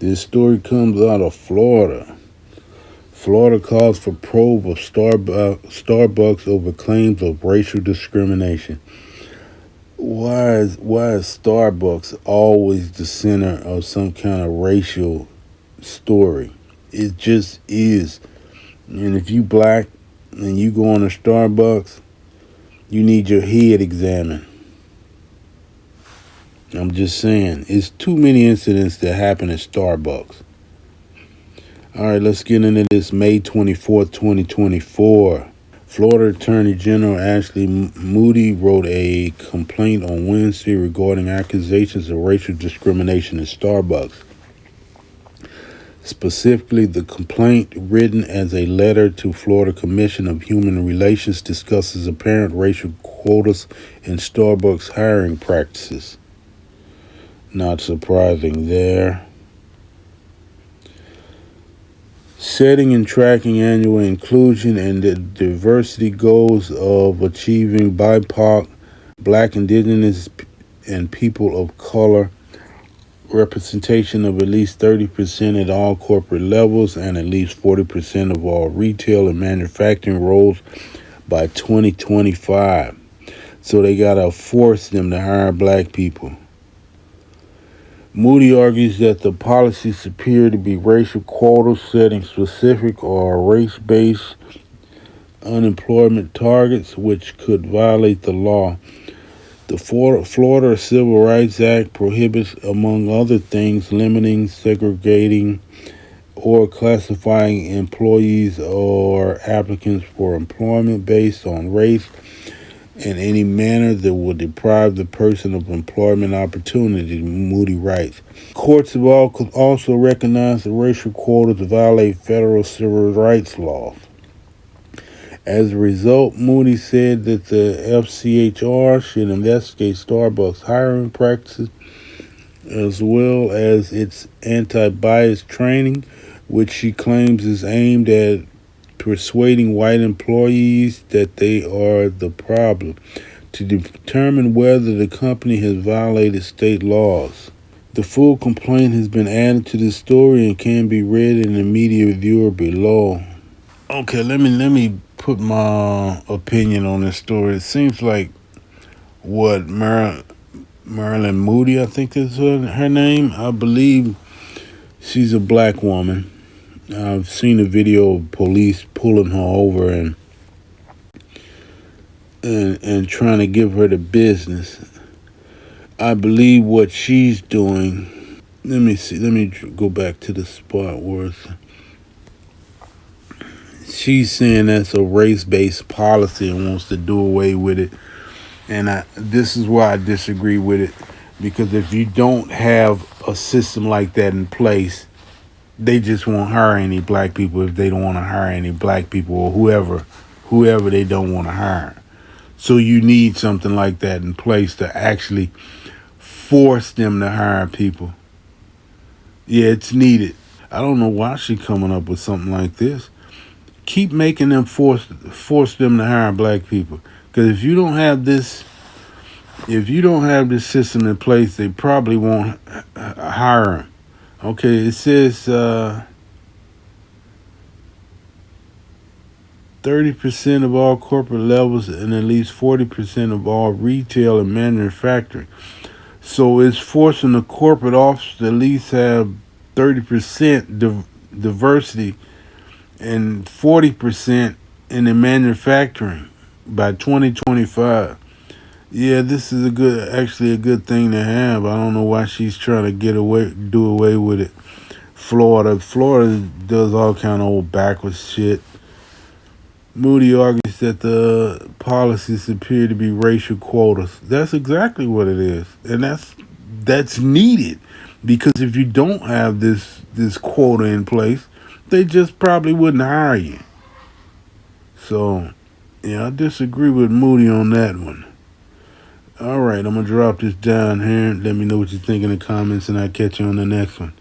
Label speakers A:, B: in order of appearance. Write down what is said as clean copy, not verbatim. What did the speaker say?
A: This story comes out of Florida. Florida calls for probe of Starbucks over claims of racial discrimination. Why is Starbucks always the center of some kind of racial story? It just is. And if you black and you go on a Starbucks, you need your head examined. I'm just saying, it's too many incidents that happen at Starbucks. All right, let's get into this. May 24th, 2024. Florida Attorney General Ashley Moody wrote a complaint on Wednesday regarding accusations of racial discrimination at Starbucks. Specifically, the complaint, written as a letter to Florida Commission of Human Relations, discusses apparent racial quotas in Starbucks hiring practices. Not surprising there. Setting and tracking annual inclusion and the diversity goals of achieving BIPOC, Black, Indigenous, and people of color representation of at least 30% at all corporate levels and at least 40% of all retail and manufacturing roles by 2025. So they gotta force them to hire black people. Moody argues that the policies appear to be racial quotas setting specific or race-based unemployment targets, which could violate the law. The Florida Civil Rights Act prohibits, among other things, limiting, segregating, or classifying employees or applicants for employment based on race in any manner that will deprive the person of employment opportunity, Moody writes. Courts have also recognized that racial quotas violate federal civil rights laws. As a result, Moody said that the FCHR should investigate Starbucks hiring practices as well as its anti-bias training, which she claims is aimed at persuading white employees that they are the problem, to determine whether the company has violated state laws. The full complaint has been added to this story and can be read in the media reviewer below. Okay, let me put my opinion on this story. It seems like Marilyn Moody, I think is her name. I believe she's a black woman. I've seen a video of police pulling her over and trying to give her the business. I believe what she's doing. Let me go back to the spot where she's saying that's a race-based policy and wants to do away with it. And this is why I disagree with it, because if you don't have a system like that in place, they just won't hire any black people if they don't want to hire any black people or whoever they don't want to hire. So you need something like that in place to actually force them to hire people. Yeah, it's needed. I don't know why she's coming up with something like this. Keep making them force them to hire black people. Because if you don't have this system in place, they probably won't hire them. Okay, it says 30% of all corporate levels and at least 40% of all retail and manufacturing. So it's forcing the corporate office to at least have 30% diversity and 40% in the manufacturing by 2025. Yeah, this is actually a good thing to have. I don't know why she's trying to do away with it. Florida does all kind of old backwards shit. Moody argues that the policies appear to be racial quotas. That's exactly what it is, and that's needed, because if you don't have this quota in place, they just probably wouldn't hire you. So, yeah, I disagree with Moody on that one. All right, I'm going to drop this down here. Let me know what you think in the comments, and I'll catch you on the next one.